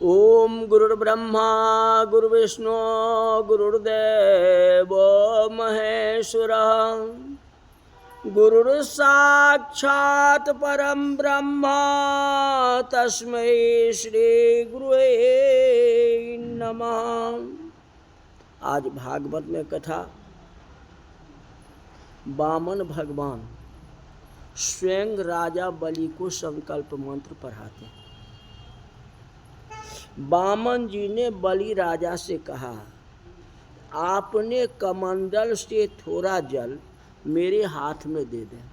ओम गुरुर्ब्रह्मा गुरुर्विष्णु गुरुर्देव महेश्वरः गुरुर्साक्षात् परम ब्रह्म तस्मै श्री गुरुवे नमः। आज भागवत में कथा वामन भगवान स्वयं राजा बलि को संकल्प मंत्र पढ़ाते हैं। वामन जी ने बलि राजा से कहा, आपने कमंडल से थोड़ा जल मेरे हाथ में दे दें,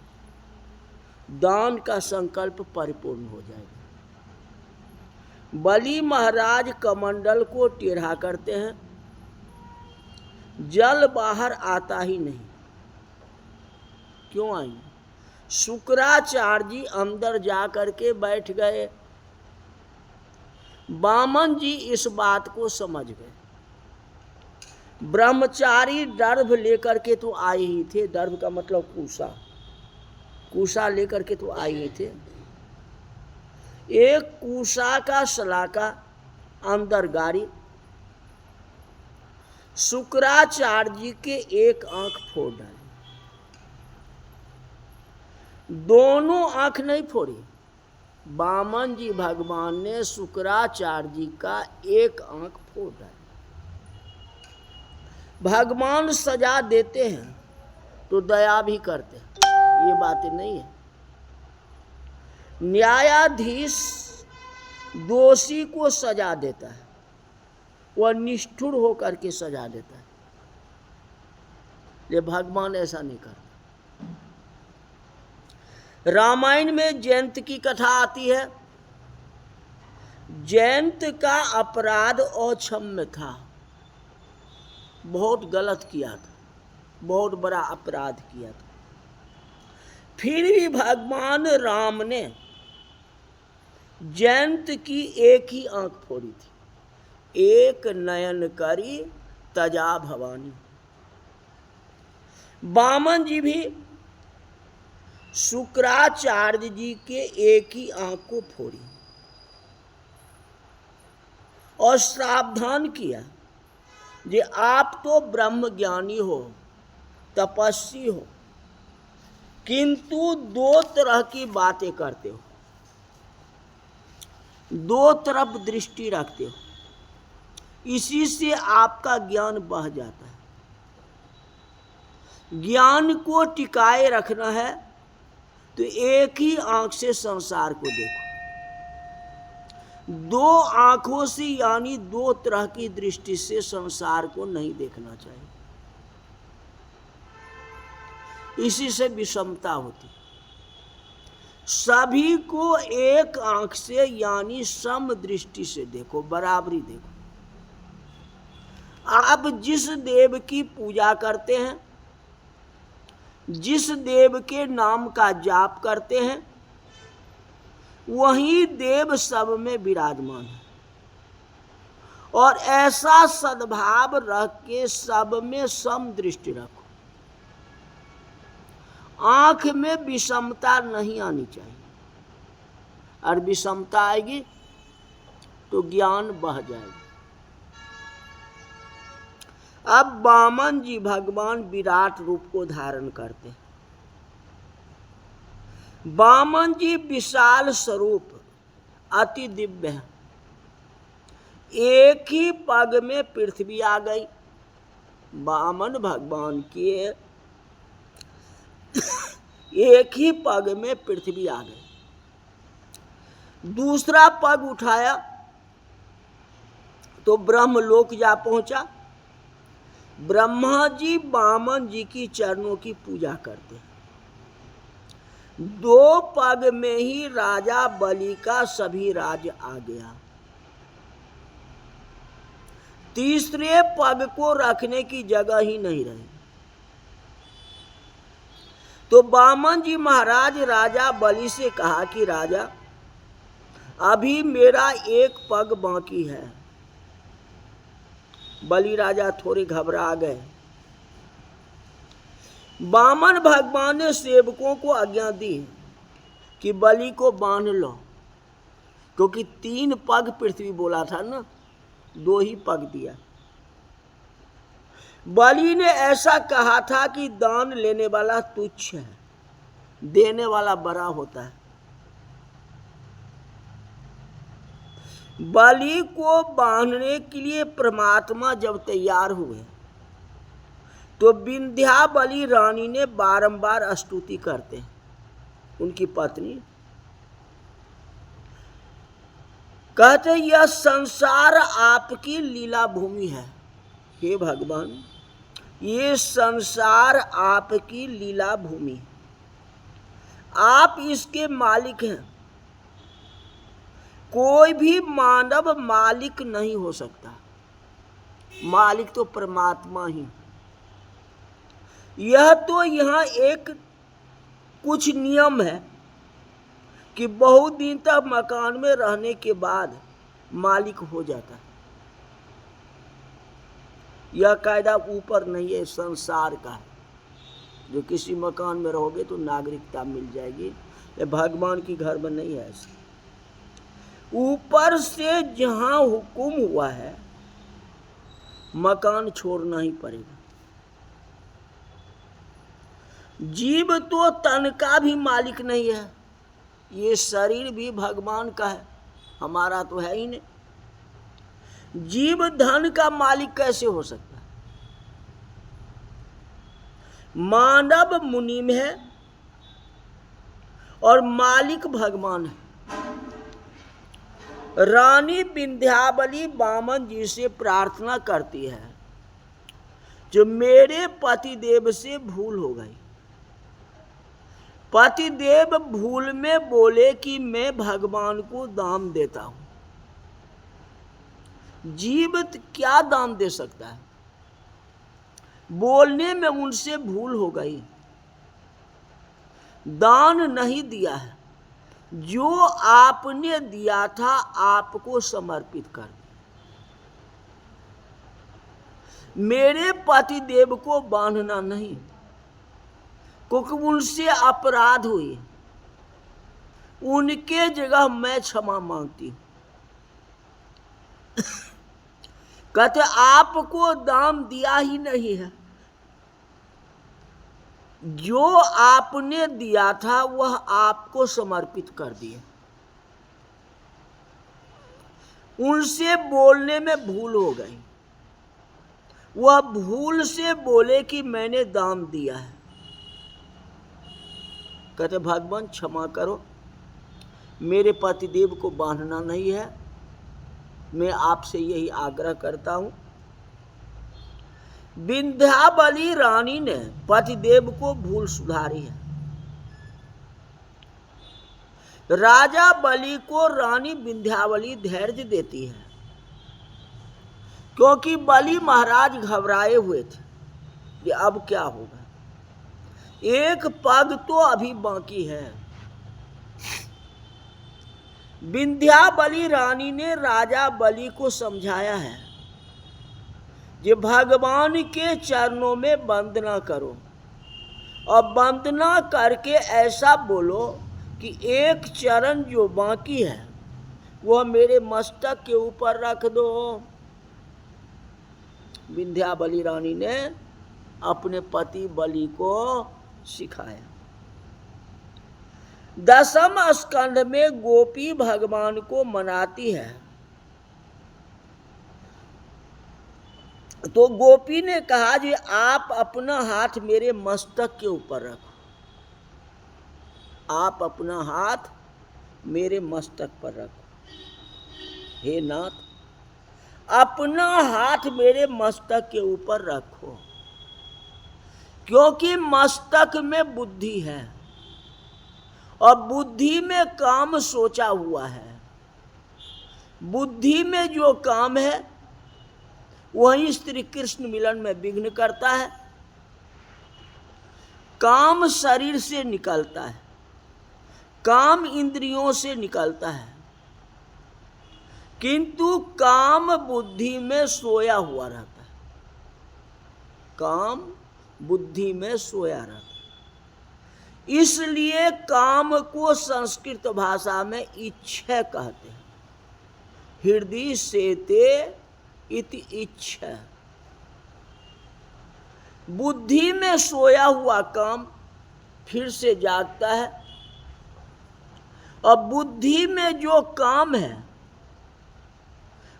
दान का संकल्प परिपूर्ण हो जाएगा। बलि महाराज कमंडल को टेढ़ा करते हैं, जल बाहर आता ही नहीं। क्यों आई? शुक्राचार्य जी अंदर जा करके बैठ गए। वामन जी इस बात को समझ गए। ब्रह्मचारी दर्भ लेकर के तो आए ही थे। दर्भ का मतलब कूसा, कूसा लेकर के तो आए ही थे। एक कूसा का सलाका अंदर गाड़ी, शुक्राचार्य जी के एक आंख फोड़ डाली। दोनों आंख नहीं फोड़ी, वामन जी भगवान ने शुक्राचार्य जी का एक आंख फोड़ डाली। भगवान सजा देते हैं तो दया भी करते हैं, ये बातें नहीं है। न्यायाधीश दोषी को सजा देता है, वह निष्ठुर होकर के सजा देता है, ये भगवान ऐसा नहीं करता। रामायण में जयंत की कथा आती है। जयंत का अपराध अक्षम्य था, बहुत गलत किया था, बहुत बड़ा अपराध किया था। फिर भी भगवान राम ने जयंत की एक ही आंख फोड़ी थी। एक नयन करी तजा भवानी। वामन जी भी शुक्राचार्य जी के एक ही आंख को फोड़ी और सावधान किया कि आप तो ब्रह्म ज्ञानी हो, तपस्वी हो, किंतु दो तरह की बातें करते हो, दो तरफ दृष्टि रखते हो, इसी से आपका ज्ञान बह जाता है। ज्ञान को टिकाए रखना है तो एक ही आंख से संसार को देखो। दो आंखों से यानी दो तरह की दृष्टि से संसार को नहीं देखना चाहिए, इसी से विषमता होती। सभी को एक आंख से यानी सम दृष्टि से देखो, बराबरी देखो। आप जिस देव की पूजा करते हैं, जिस देव के नाम का जाप करते हैं, वही देव सब में विराजमान है। और ऐसा सद्भाव रख के सब में सम दृष्टि रखो। आंख में विषमता नहीं आनी चाहिए, और विषमता आएगी तो ज्ञान बह जाएगा। अब वामन जी भगवान विराट रूप को धारण करते हैं। वामन जी विशाल स्वरूप, अति दिव्य है। एक ही पग में पृथ्वी आ गई। वामन भगवान के एक ही पग में पृथ्वी आ गई। दूसरा पग उठाया तो ब्रह्मलोक जा पहुंचा। ब्रह्मा जी वामन जी की चरणों की पूजा करते हैं। दो पग में ही राजा बलि का सभी राज्य आ गया। तीसरे पग को रखने की जगह ही नहीं रही। तो वामन जी महाराज राजा बलि से कहा कि राजा, अभी मेरा एक पग बाकी है। बलि राजा थोड़े घबरा गए। वामन भगवान ने सेवकों को आज्ञा दी कि बलि को बांध लो, क्योंकि 3 पग पृथ्वी बोला था ना, 2 ही पग दिया। बलि ने ऐसा कहा था कि दान लेने वाला तुच्छ है, देने वाला बड़ा होता है। बलि को बांधने के लिए परमात्मा जब तैयार हुए तो विंध्याबली रानी ने बारंबार स्तुति करते हैं। उनकी पत्नी कहते यह संसार आपकी लीला भूमि है, हे भगवान ये संसार आपकी लीला भूमि है, आप इसके मालिक हैं। कोई भी मानव मालिक नहीं हो सकता, मालिक तो परमात्मा ही। यह तो यहाँ एक कुछ नियम है कि बहुत दिन तक मकान में रहने के बाद मालिक हो जाता है। यह कायदा ऊपर नहीं है, संसार का है। जो किसी मकान में रहोगे तो नागरिकता मिल जाएगी, ये भगवान की घर में नहीं है ऐसा। ऊपर से जहां हुक्म हुआ है मकान छोड़ना ही पड़ेगा। जीव तो तन का भी मालिक नहीं है, ये शरीर भी भगवान का है, हमारा तो है ही नहीं। जीव धन का मालिक कैसे हो सकता है? मानव मुनीम है और मालिक भगवान है। रानी विंध्याबली वामन जी से प्रार्थना करती है, जो मेरे पतिदेव से भूल हो गई। पतिदेव भूल में बोले कि मैं भगवान को दान देता हूं। जीव क्या दान दे सकता है? बोलने में उनसे भूल हो गई, दान नहीं दिया है। जो आपने दिया था आपको समर्पित कर दिया। मेरे पतिदेव को बांधना नहीं, क्योंकि उनसे अपराध हुए, उनके जगह मैं क्षमा मांगती हूं। कहते आपको दाम दिया ही नहीं है, जो आपने दिया था वह आपको समर्पित कर दिया। उनसे बोलने में भूल हो गई, वह भूल से बोले कि मैंने दान दिया है। कहते भगवान क्षमा करो, मेरे पतिदेव को बांधना नहीं है, मैं आपसे यही आग्रह करता हूं। विंध्याबली रानी ने पतिदेव को भूल सुधारी है। राजा बलि को रानी विंध्याबली धैर्य देती है, क्योंकि बलि महाराज घबराए हुए थे कि अब क्या होगा, एक पग तो अभी बाकी है। विंध्याबली रानी ने राजा बलि को समझाया है कि भगवान के चरणों में वंदना करो और वंदना करके ऐसा बोलो कि एक चरण जो बाकी है वह मेरे मस्तक के ऊपर रख दो। विंध्याबली रानी ने अपने पति बलि को सिखाया। 10वें स्कंद में गोपी भगवान को मनाती है, तो गोपी ने कहा जी आप अपना हाथ मेरे मस्तक के ऊपर रखो, आप अपना हाथ मेरे मस्तक पर रखो। हे नाथ, अपना हाथ मेरे मस्तक के ऊपर रखो, क्योंकि मस्तक में बुद्धि है और बुद्धि में काम सोचा हुआ है। बुद्धि में जो काम है वही श्री कृष्ण मिलन में विघ्न करता है। काम शरीर से निकलता है, काम इंद्रियों से निकलता है, किंतु काम बुद्धि में सोया हुआ रहता है। काम बुद्धि में सोया रहता है। इसलिए काम को संस्कृत भाषा में इच्छा कहते हैं। हृदय सेते इति इच्छा। बुद्धि में सोया हुआ काम फिर से जागता है, और बुद्धि में जो काम है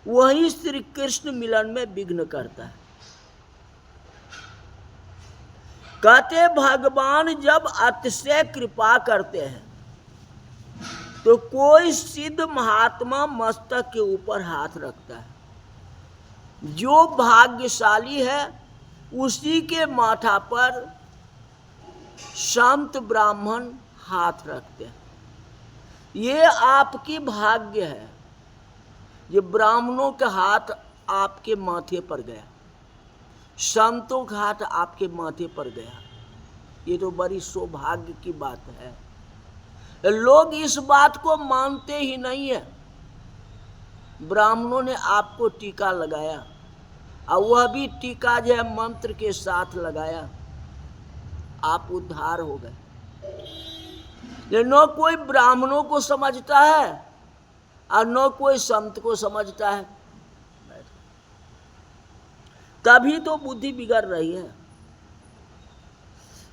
वही श्री कृष्ण मिलन में विघ्न करता है। कहते भगवान जब अतिशय कृपा करते हैं तो कोई सिद्ध महात्मा मस्तक के ऊपर हाथ रखता है। जो भाग्यशाली है उसी के माथा पर संत ब्राह्मण हाथ रखते हैं। ये आपकी भाग्य है, ये ब्राह्मणों का हाथ आपके माथे पर गया, संतों का हाथ आपके माथे पर गया। ये तो बड़ी सौभाग्य की बात है। लोग इस बात को मानते ही नहीं है। ब्राह्मणों ने आपको टीका लगाया, और वह भी टीका जो है मंत्र के साथ लगाया, आप उद्धार हो गए। न कोई ब्राह्मणों को समझता है और न कोई संत को समझता है। तभी तो बुद्धि बिगड़ रही है।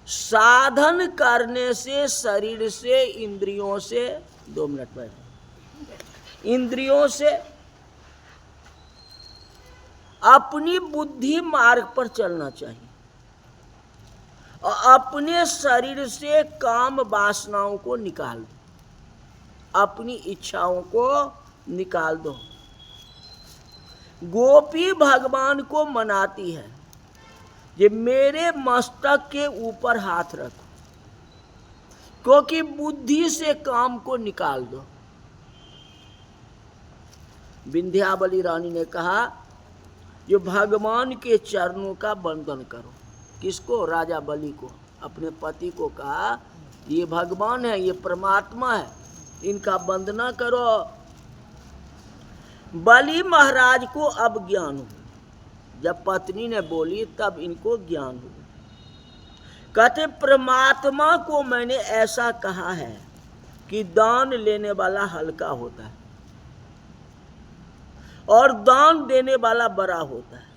साधन करने से शरीर से, इंद्रियों से, 2 मिनट में, इंद्रियों से अपनी बुद्धि मार्ग पर चलना चाहिए, और अपने शरीर से काम वासनाओं को निकाल दो, अपनी इच्छाओं को निकाल दो। गोपी भगवान को मनाती है कि मेरे मस्तक के ऊपर हाथ रखो, क्योंकि बुद्धि से काम को निकाल दो। विंध्यावली रानी ने कहा जो भगवान के चरणों का वंदन करो। किसको? राजा बलि को, अपने पति को कहा ये भगवान है, ये परमात्मा है, इनका वंदना करो। बलि महाराज को अब ज्ञान हुआ। जब पत्नी ने बोली तब इनको ज्ञान हुआ। कहते परमात्मा को मैंने ऐसा कहा है कि दान लेने वाला हल्का होता है और दान देने वाला बड़ा होता है।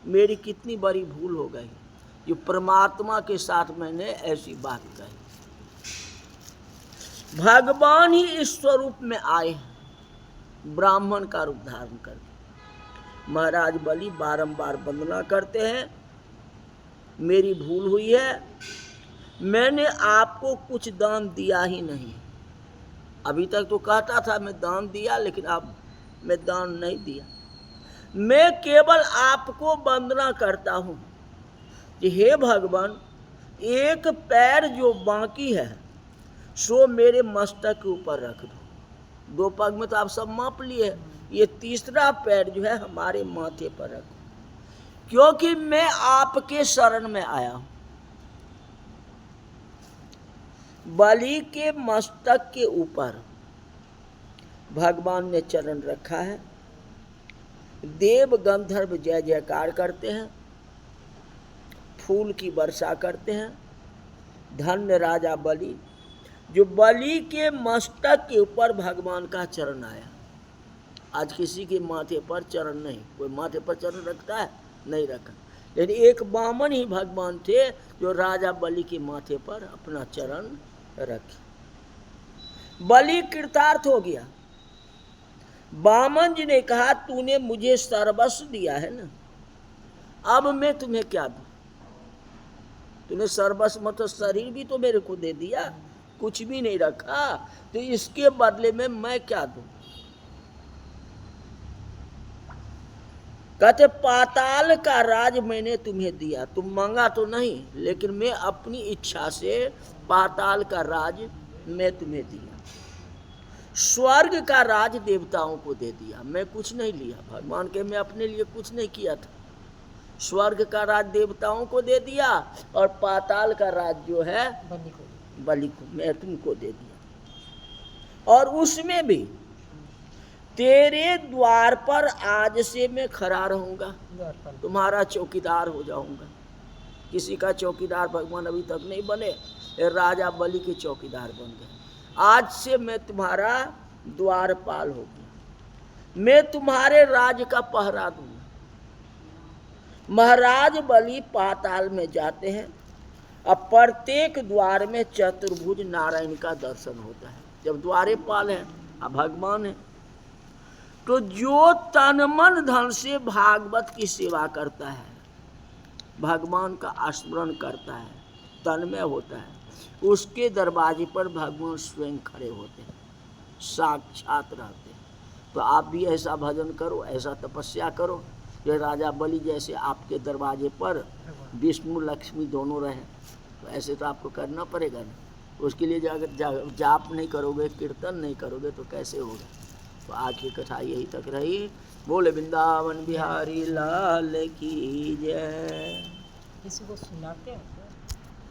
मेरी कितनी बड़ी भूल हो गई जो परमात्मा के साथ मैंने ऐसी बात कही। भगवान ही इस स्वरूप में आए हैं, ब्राह्मण का रूप धारण करके। महाराज बलि बारंबार वंदना करते हैं, मेरी भूल हुई है, मैंने आपको कुछ दान दिया ही नहीं। अभी तक तो कहता था मैं दान दिया, लेकिन अब मैं दान नहीं दिया। मैं केवल आपको वंदना करता हूँ कि हे भगवान, एक पैर जो बाकी है सो मेरे मस्तक के ऊपर रख दो। 2 पग में तो आप सब माप लिए, ये तीसरा पैर जो है हमारे माथे पर रखो, क्योंकि मैं आपके शरण में आया हूं। बलि के मस्तक के ऊपर भगवान ने चरण रखा है। देव गंधर्व जय जयकार करते हैं, फूल की वर्षा करते हैं। धन्य राजा बलि, जो बलि के मस्तक के ऊपर भगवान का चरण आया। आज किसी के माथे पर चरण नहीं, कोई माथे पर चरण रखता है? नहीं रखा। लेकिन एक बामन ही भगवान थे जो राजा बलि के माथे पर अपना चरण रखे। बलि कृतार्थ हो गया। बामन जी ने कहा तूने मुझे सर्वस्व दिया है ना, अब मैं तुम्हें क्या दूं? तूने सर्वस्व मतलब शरीर भी तो मेरे को दे दिया, कुछ भी नहीं रखा, तो इसके बदले में मैं क्या दूं? कहते पाताल का राज मैंने तुम्हें दिया, तुम मांगा तो नहीं, लेकिन मैं अपनी इच्छा से पाताल का राज मैं तुम्हें दिया। स्वर्ग का राज देवताओं को दे दिया, मैं कुछ नहीं लिया। भगवान के मैं अपने लिए कुछ नहीं किया था। स्वर्ग का राज देवताओं को दे दिया और पाताल का राज जो है बलि को मैं तुमको दे दिया। और उसमें भी तेरे द्वार पर आज से मैं खड़ा रहूंगा, तुम्हारा चौकीदार हो जाऊंगा। किसी का चौकीदार भगवान अभी तक नहीं बने, राजा बलि के चौकीदार बन गए। आज से मैं तुम्हारा द्वारपाल हो गया। मैं तुम्हारे राज का पहरा दूंगा। महाराज बलि पाताल में जाते हैं, अब प्रत्येक द्वार में चतुर्भुज नारायण का दर्शन होता है। जब द्वारेपाल है, अब भगवान है, तो जो तन मन धन से भागवत की सेवा करता है, भगवान का स्मरण करता है, तन में होता है, उसके दरवाजे पर भगवान स्वयं खड़े होते हैं, साक्षात रहते हैं। तो आप भी ऐसा भजन करो, ऐसा तपस्या करो, ये राजा बलि जैसे आपके दरवाजे पर विष्णु लक्ष्मी दोनों रहे। तो ऐसे तो आपको करना पड़ेगा ना। उसके लिए अगर जाप नहीं करोगे, कीर्तन नहीं करोगे तो कैसे होगा। तो आज की कथा यही तक रही। बोले वृंदावन बिहारी लाल की जय। किसी को सुनाते हैं।